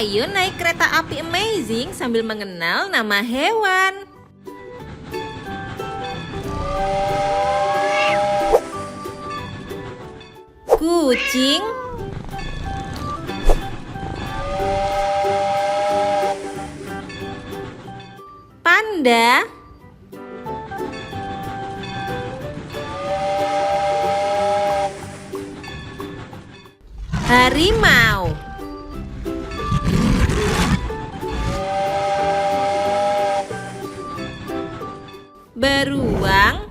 Ayo naik kereta api amazing sambil mengenal nama hewan. Kucing, panda, harimau, beruang,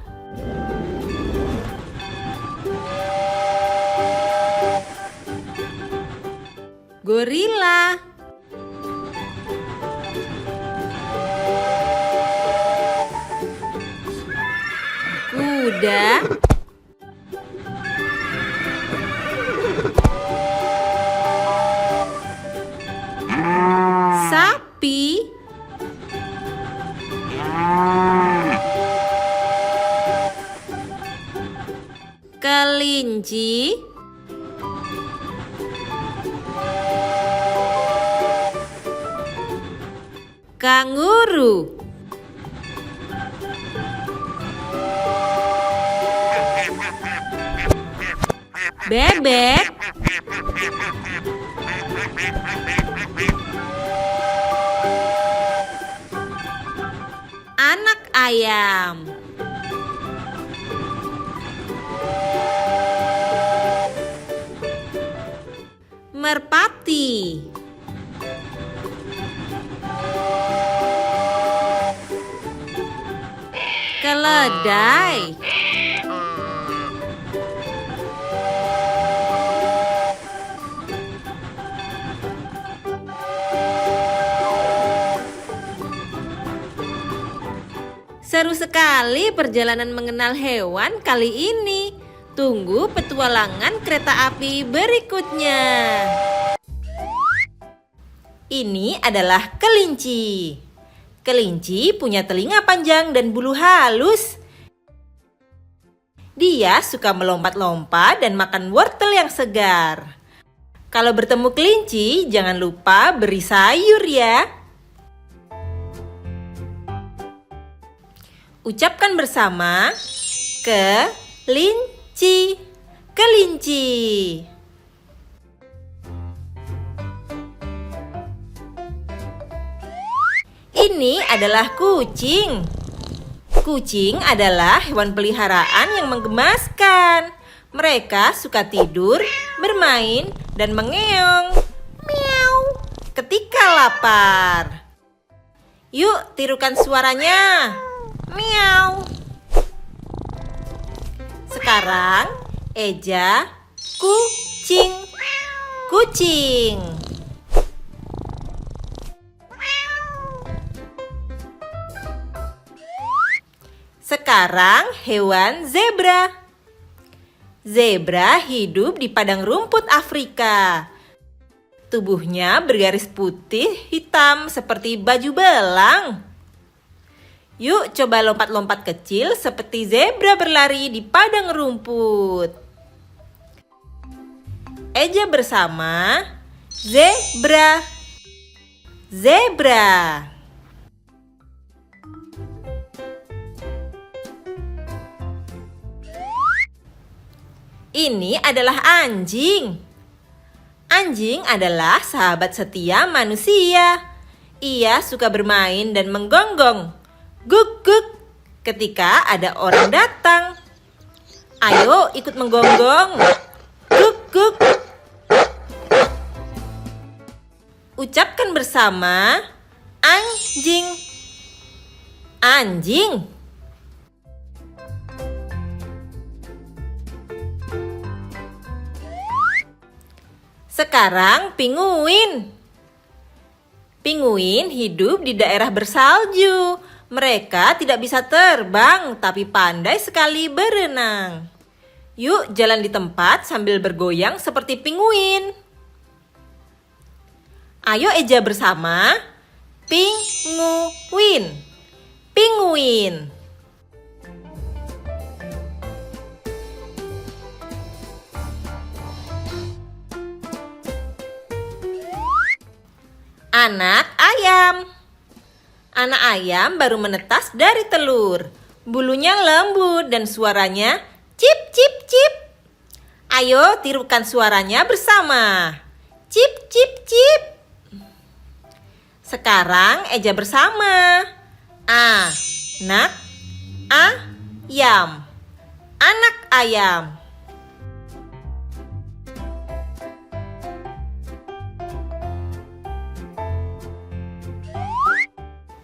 gorila, kuda, sapi, kelinci, kanguru, bebek, anak ayam, merpati, keledai, seru sekali perjalanan mengenal hewan kali ini. Tunggu petualangan kereta api berikutnya. Ini adalah kelinci. Kelinci punya telinga panjang dan bulu halus. Dia suka melompat-lompat dan makan wortel yang segar. Kalau bertemu kelinci, jangan lupa beri sayur ya. Ucapkan bersama, kelinci, kelinci. Ini adalah kucing. Kucing adalah hewan peliharaan yang menggemaskan. Mereka suka tidur, bermain, dan mengeong. Meow. Ketika lapar. Yuk, tirukan suaranya. Meow. Sekarang, Eja, kucing. Kucing. Sekarang, hewan zebra. Zebra hidup di padang rumput Afrika. Tubuhnya bergaris putih hitam seperti baju belang. Yuk coba lompat-lompat kecil seperti zebra berlari di padang rumput. Eja bersama, zebra. Zebra. Ini adalah anjing. Anjing adalah sahabat setia manusia. Ia suka bermain dan menggonggong. Guk guk ketika ada orang datang. Ayo ikut menggonggong. Guk guk. Ucapkan bersama, anjing. Anjing. Sekarang pinguin. Pinguin hidup di daerah bersalju. Mereka tidak bisa terbang, tapi pandai sekali berenang. Yuk jalan di tempat sambil bergoyang seperti pinguin. Ayo Eja bersama, pinguin. Pinguin. Anak ayam. Anak ayam baru menetas dari telur. Bulunya lembut dan suaranya cip cip cip. Ayo tirukan suaranya bersama. Cip cip cip. Sekarang eja bersama. Anak ayam. Anak ayam.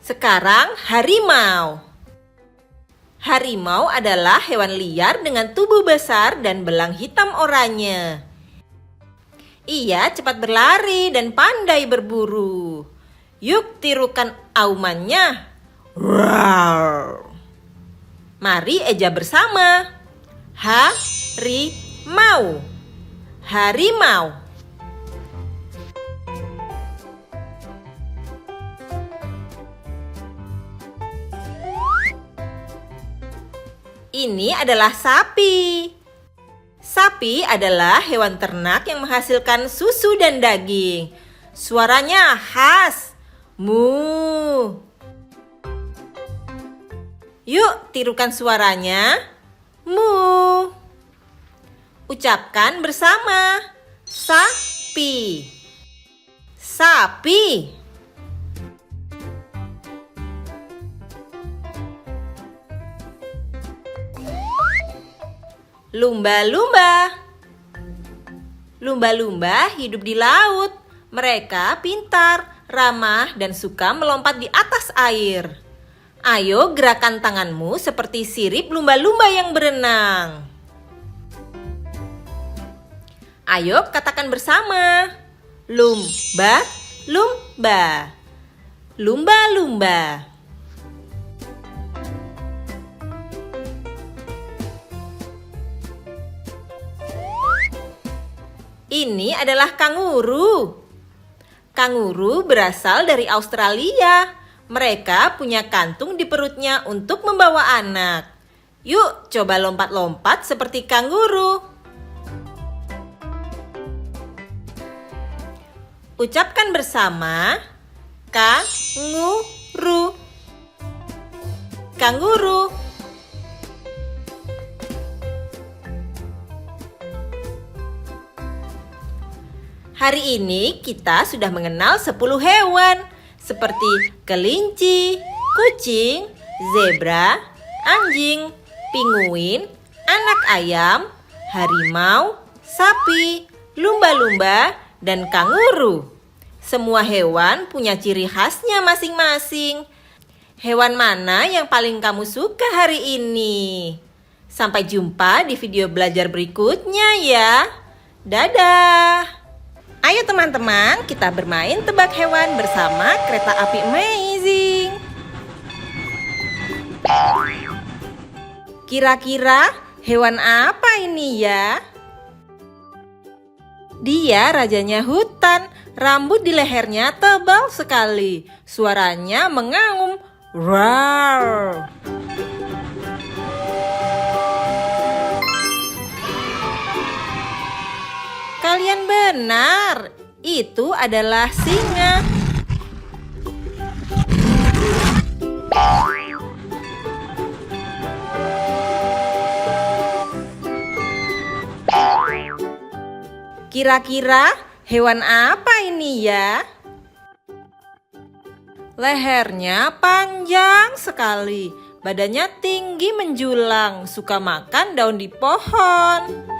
Sekarang harimau. Harimau adalah hewan liar dengan tubuh besar dan belang hitam oranye. Ia cepat berlari dan pandai berburu. Yuk tirukan aumannya. Wow. Mari eja bersama. Harimau. Harimau. Ini adalah sapi. Sapi adalah hewan ternak yang menghasilkan susu dan daging. Suaranya khas. Mu. Yuk tirukan suaranya. Mu. Ucapkan bersama. Sapi. Sapi. Lumba-lumba. Lumba-lumba hidup di laut. Mereka pintar, ramah, dan suka melompat di atas air. Ayo gerakan tanganmu seperti sirip lumba-lumba yang berenang. Ayo katakan bersama. Lumba-lumba. Lumba-lumba. Ini adalah kanguru. Kanguru berasal dari Australia. Mereka punya kantung di perutnya untuk membawa anak. Yuk, coba lompat-lompat seperti kanguru. Ucapkan bersama. Kanguru. Kanguru. Hari ini kita sudah mengenal 10 hewan seperti kelinci, kucing, zebra, anjing, pinguin, anak ayam, harimau, sapi, lumba-lumba, dan kanguru. Semua hewan punya ciri khasnya masing-masing. Hewan mana yang paling kamu suka hari ini? Sampai jumpa di video belajar berikutnya ya. Dadah! Ayo teman-teman, kita bermain tebak hewan bersama kereta api amazing. Kira-kira hewan apa ini ya? Dia rajanya hutan, rambut di lehernya tebal sekali. Suaranya mengaum. Roar. Kalian benar, itu adalah singa. Kira-kira hewan apa ini ya? Lehernya panjang sekali, badannya tinggi menjulang, suka makan daun di pohon.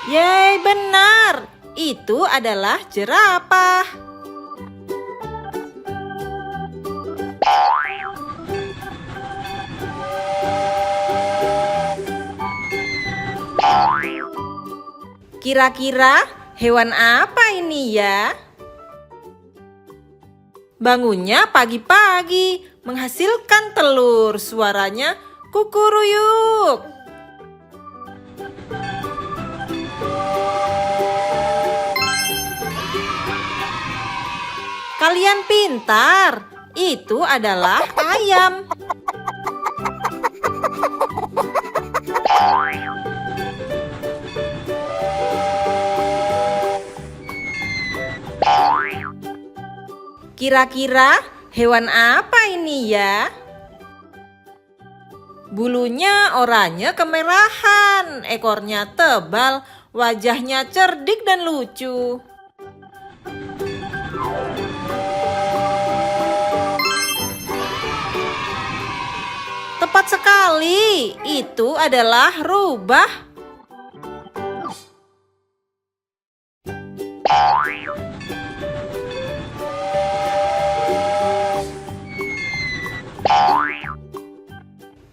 Yeay, benar. Itu adalah jerapah. Kira-kira hewan apa ini ya? Bangunnya pagi-pagi, menghasilkan telur. Suaranya kukuruyuk. Kalian pintar, itu adalah ayam. Kira-kira hewan apa ini ya? Bulunya oranye kemerahan, ekornya tebal, wajahnya cerdik dan lucu. Tepat sekali, itu adalah rubah.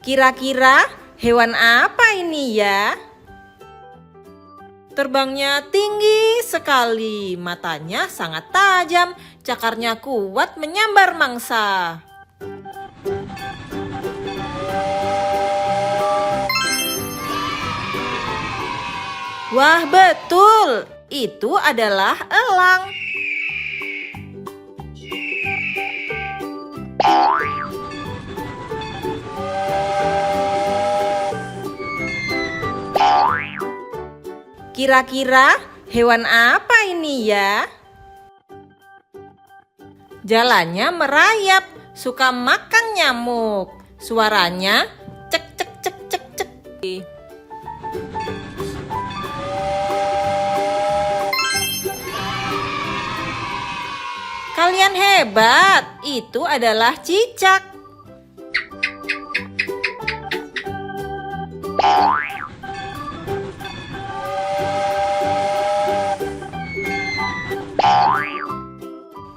Kira-kira hewan apa ini ya? Terbangnya tinggi sekali, matanya sangat tajam, cakarnya kuat menyambar mangsa. Wah, betul, itu adalah elang. Kira-kira hewan apa ini ya? Jalannya merayap, suka makan nyamuk. Suaranya cek cek cek cek cek. Kalian hebat, itu adalah cicak.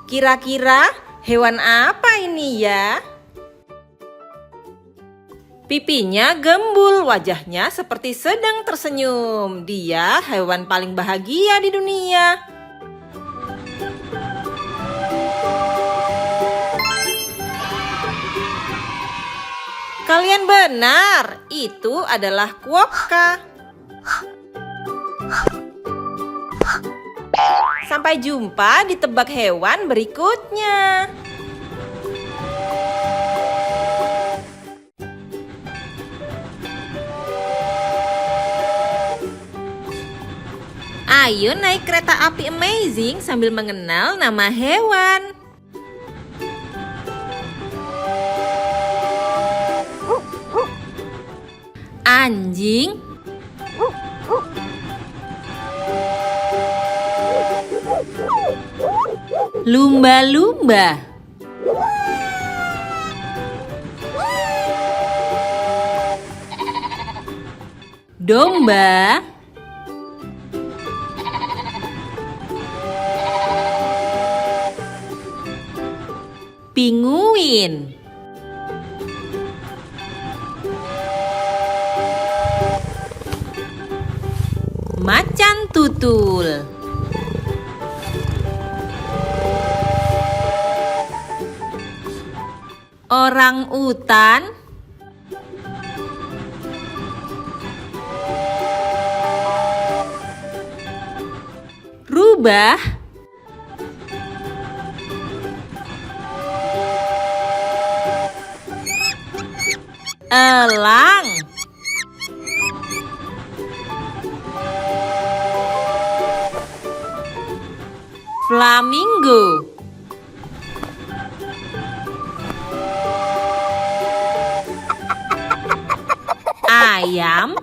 Kira-kira hewan apa ini ya? Pipinya gembul, wajahnya seperti sedang tersenyum. Dia hewan paling bahagia di dunia. Kalian benar, itu adalah quokka. Sampai jumpa di tebak hewan berikutnya. Ayo naik kereta api amazing sambil mengenal nama hewan. Anjing, lumba-lumba, domba, pinguin, macan tutul, orang utan, rubah, elang, flamingo, ayam,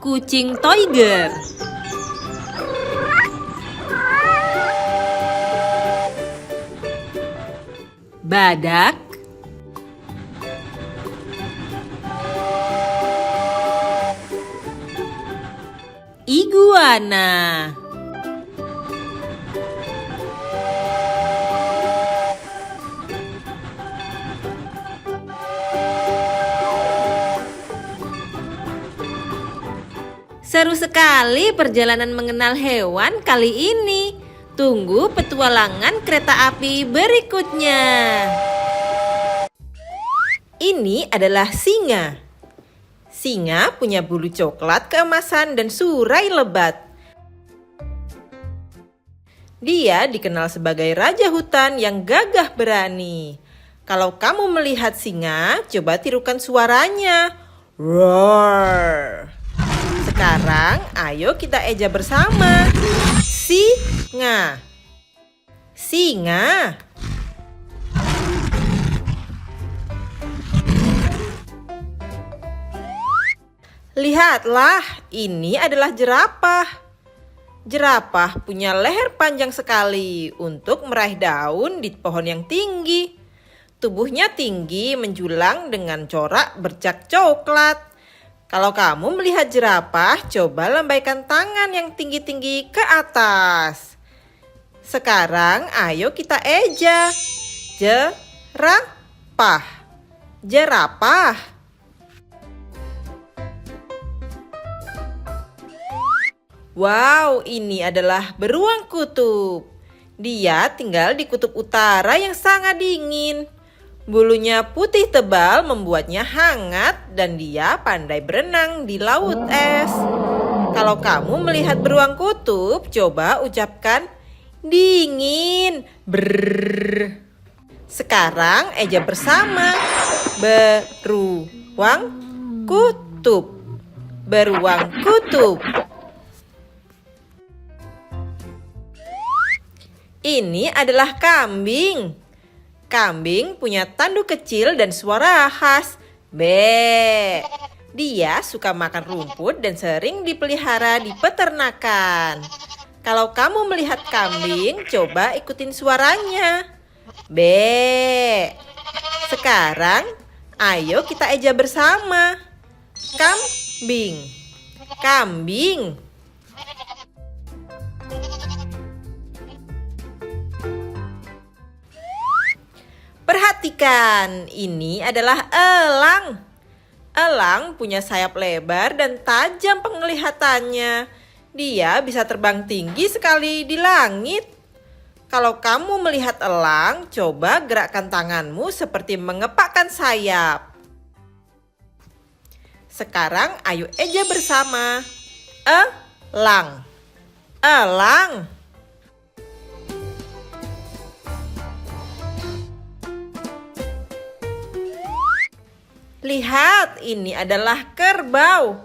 kucing tiger, badak, iguana, seru sekali perjalanan mengenal hewan kali ini. Tunggu petualangan kereta api berikutnya. Ini adalah singa. Singa punya bulu coklat keemasan dan surai lebat. Dia dikenal sebagai raja hutan yang gagah berani. Kalau kamu melihat singa, coba tirukan suaranya. Roar. Sekarang ayo kita eja bersama. Singa. Singa. Lihatlah, ini adalah jerapah. Jerapah punya leher panjang sekali untuk meraih daun di pohon yang tinggi. Tubuhnya tinggi menjulang dengan corak bercak coklat. Kalau kamu melihat jerapah, coba lambaikan tangan yang tinggi-tinggi ke atas. Sekarang ayo kita eja. Jerapah. Jerapah. Wow, ini adalah beruang kutub. Dia tinggal di kutub utara yang sangat dingin. Bulunya putih tebal membuatnya hangat dan dia pandai berenang di laut es. Kalau kamu melihat beruang kutub, coba ucapkan dingin. Brrrr. Sekarang eja bersama. Beruang kutub. Beruang kutub. Ini adalah kambing. Kambing punya tanduk kecil dan suara khas. Be. Dia suka makan rumput dan sering dipelihara di peternakan. Kalau kamu melihat kambing, coba ikutin suaranya. Be. Sekarang, ayo kita eja bersama. Kambing. Kambing. Perhatikan, ini adalah elang. Elang punya sayap lebar dan tajam penglihatannya. Dia bisa terbang tinggi sekali di langit. Kalau kamu melihat elang, coba gerakkan tanganmu seperti mengepakkan sayap. Sekarang ayo eja bersama. Elang. Elang. Lihat, ini adalah kerbau.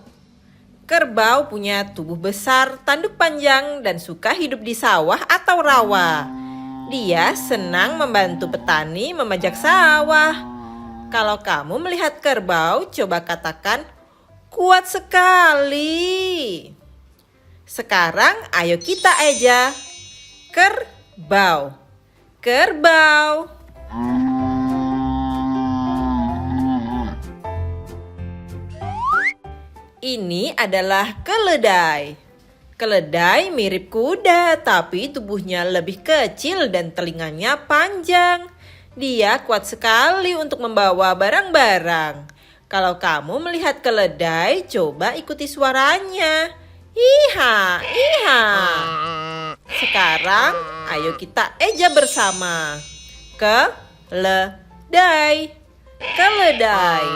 Kerbau punya tubuh besar, tanduk panjang, dan suka hidup di sawah atau rawa. Dia senang membantu petani memajak sawah. Kalau kamu melihat kerbau, coba katakan, kuat sekali. Sekarang ayo kita eja. Kerbau. Kerbau. Ini adalah keledai. Keledai mirip kuda, tapi tubuhnya lebih kecil dan telinganya panjang. Dia kuat sekali untuk membawa barang-barang. Kalau kamu melihat keledai, coba ikuti suaranya. Iha, iha. Sekarang, ayo kita eja bersama. Keledai. Keledai.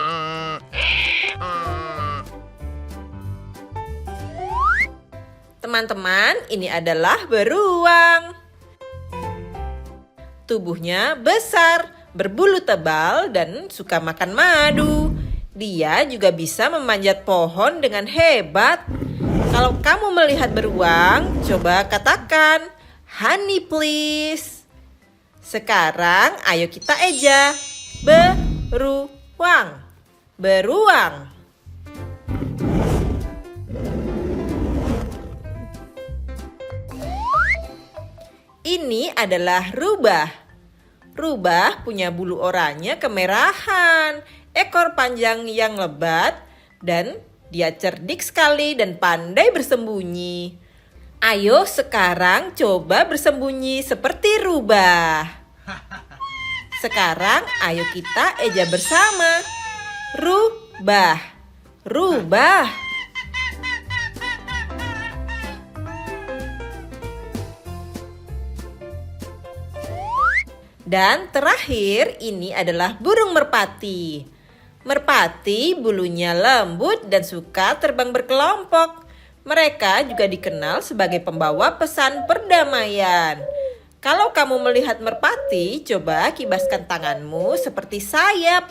Teman-teman, ini adalah beruang. Tubuhnya besar, berbulu tebal, dan suka makan madu. Dia juga bisa memanjat pohon dengan hebat. Kalau kamu melihat beruang, coba katakan, honey please. Sekarang, ayo kita eja. Beruang. Beruang. Ini adalah rubah. Rubah punya bulu oranye kemerahan, ekor panjang yang lebat, dan dia cerdik sekali dan pandai bersembunyi. Ayo sekarang coba bersembunyi seperti rubah. Sekarang ayo kita eja bersama. Rubah. Rubah. Dan terakhir, ini adalah burung merpati. Merpati bulunya lembut dan suka terbang berkelompok. Mereka juga dikenal sebagai pembawa pesan perdamaian. Kalau kamu melihat merpati, coba kibaskan tanganmu seperti sayap.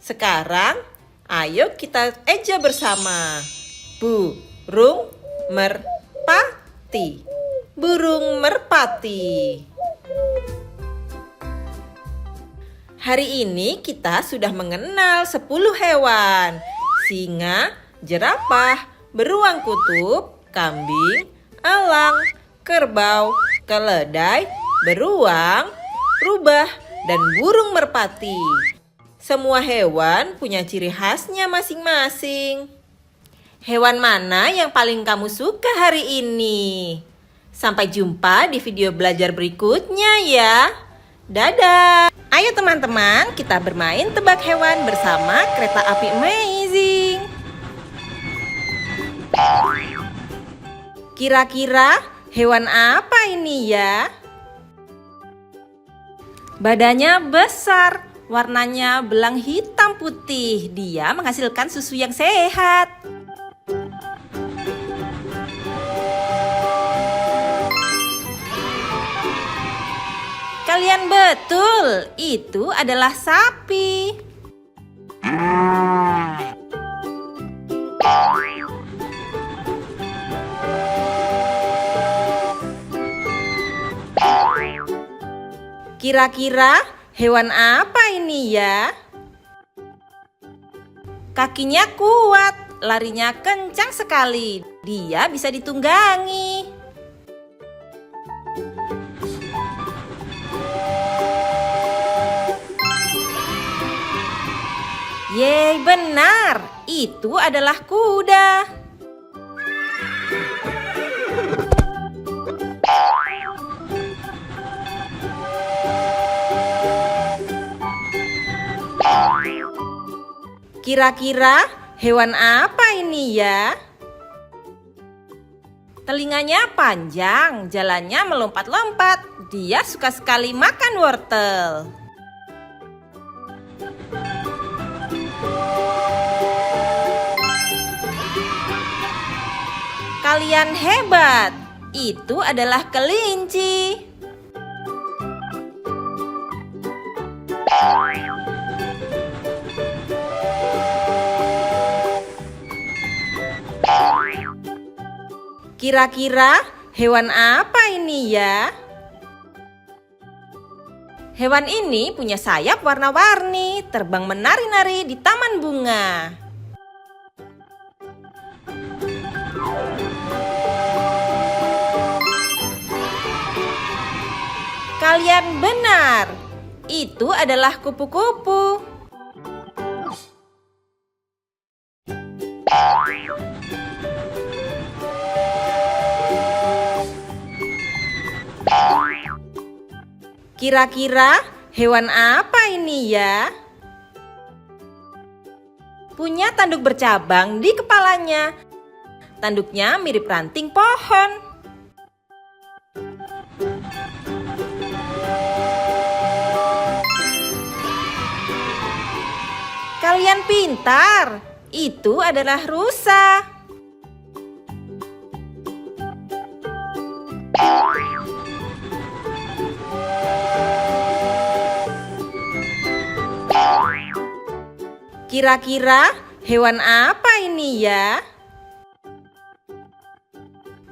Sekarang, ayo kita eja bersama. Burung merpati. Burung merpati. Hari ini kita sudah mengenal 10 hewan. Singa, jerapah, beruang kutub, kambing, elang, kerbau, keledai, beruang, rubah, dan burung merpati. Semua hewan punya ciri khasnya masing-masing. Hewan mana yang paling kamu suka hari ini? Sampai jumpa di video belajar berikutnya ya. Dadah! Ayo teman-teman, kita bermain tebak hewan bersama kereta api amazing. Kira-kira hewan apa ini ya? Badannya besar, warnanya belang hitam putih. Dia menghasilkan susu yang sehat. Kalian betul, itu adalah sapi. Kira-kira hewan apa ini ya? Kakinya kuat, larinya kencang sekali. Dia bisa ditunggangi. Yeay, benar. Itu adalah kuda. Kira-kira hewan apa ini ya? Telinganya panjang, jalannya melompat-lompat. Dia suka sekali makan wortel. Kalian hebat. Itu adalah kelinci. Kira-kira hewan apa ini ya? Hewan ini punya sayap warna-warni, terbang menari-nari di taman bunga. Kalian benar, itu adalah kupu-kupu. Kira-kira hewan apa ini ya? Punya tanduk bercabang di kepalanya. Tanduknya mirip ranting pohon. Kalian pintar, itu adalah rusa. Kira-kira hewan apa ini ya?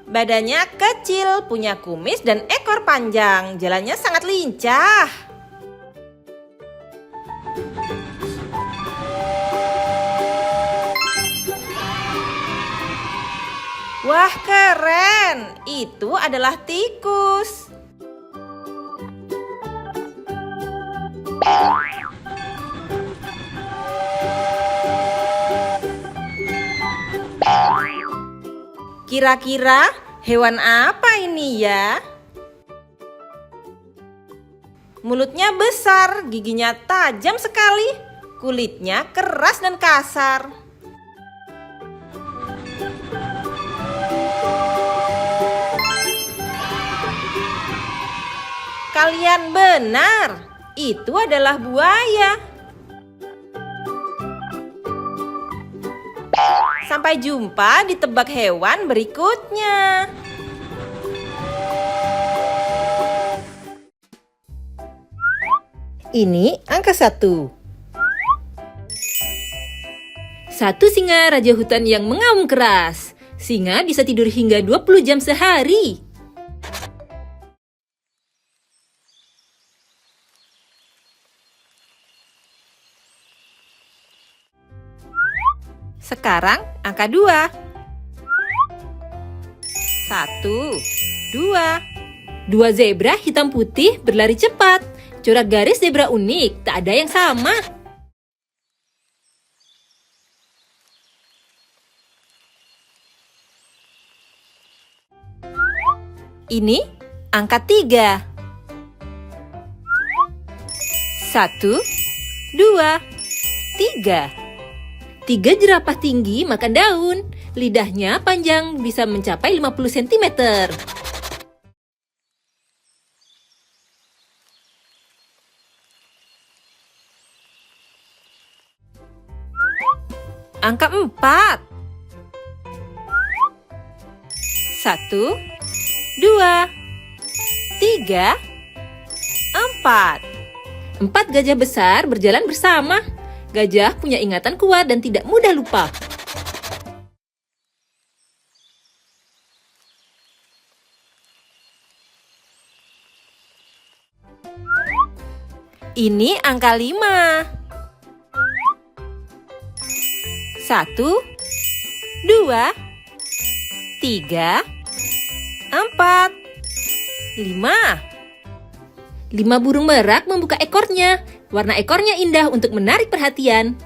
Badannya kecil, punya kumis dan ekor panjang. Jalannya sangat lincah. Wah, keren! Itu adalah tikus. Kira-kira hewan apa ini ya? Mulutnya besar, giginya tajam sekali, kulitnya keras dan kasar. Kalian benar, itu adalah buaya. Sampai jumpa di tebak hewan berikutnya. Ini angka 1. satu singa raja hutan yang mengaum keras. Singa bisa tidur hingga 20 jam sehari. Sekarang angka 2. 1, 2. Dua zebra hitam putih berlari cepat. Corak garis zebra unik, tak ada yang sama. Ini angka 3. 1, 2, 3. Tiga jerapah tinggi makan daun. Lidahnya panjang bisa mencapai 50 cm. Angka 4. 1, 2, 3, 4. 4 gajah besar berjalan bersama. Gajah punya ingatan kuat dan tidak mudah lupa. Ini angka 5. 1, 2, 3, 4, 5. 5 burung merak membuka ekornya. Warna ekornya indah untuk menarik perhatian.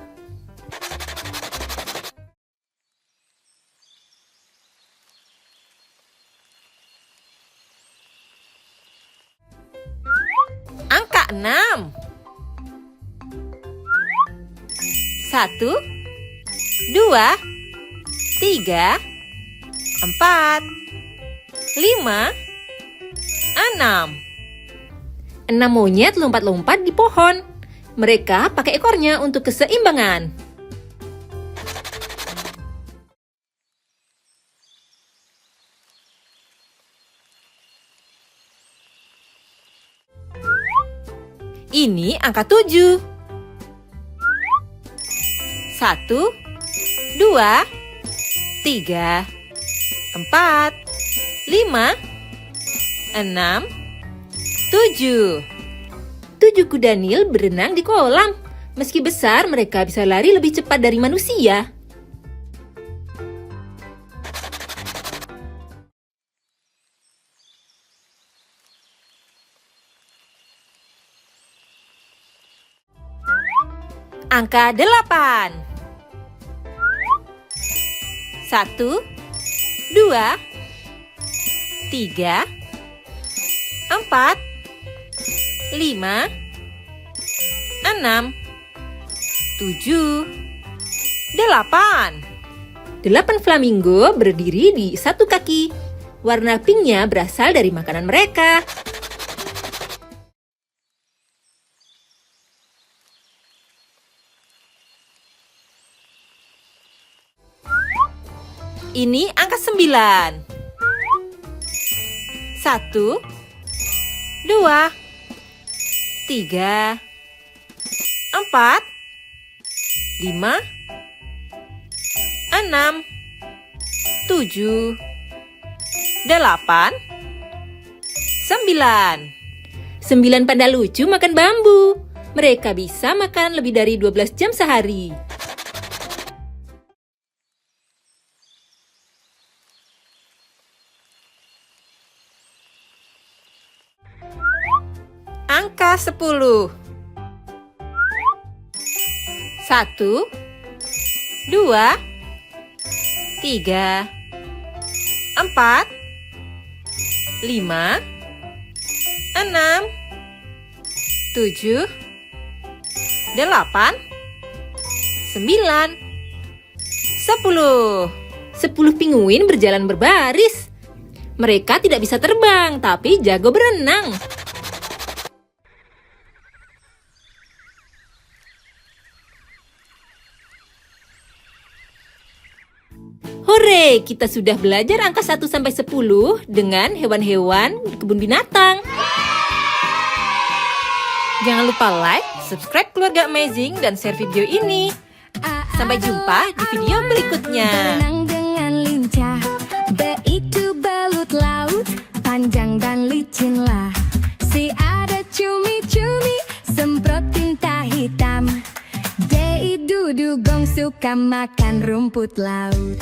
Angka 6. 1, 2, 3, 4, 5, 6. 6 monyet lompat-lompat di pohon. Mereka pakai ekornya untuk keseimbangan. Ini angka 7. 1, 2, 3, 4, 5, 6, 7. 7 kuda Nil berenang di kolam. Meski besar, mereka bisa lari lebih cepat dari manusia. Angka 8. 1, 2, 3, 4, 5, 6, 7, 8. 8 flamingo berdiri di satu kaki. Warna pinknya berasal dari makanan mereka. Ini angka 9. 1, 2, 3, 4, 5, 6, 7, 8, 9. 9 panda lucu makan bambu. Mereka bisa makan lebih dari 12 jam sehari. Angka 10. 1, 2, 3, 4, 5, 6, 7, 8, 9, 10. 10 pinguin berjalan berbaris. Mereka tidak bisa terbang, tapi jago berenang. Hore, kita sudah belajar angka 1 sampai 10 dengan hewan-hewan di kebun binatang. Jangan lupa like, subscribe Keluarga Amazing, dan share video ini. Sampai jumpa di video berikutnya. Berenang dengan lincah. B itu belut laut, panjang dan licinlah. C ada cumi-cumi, semprot tinta hitam. D dudugong suka makan rumput laut.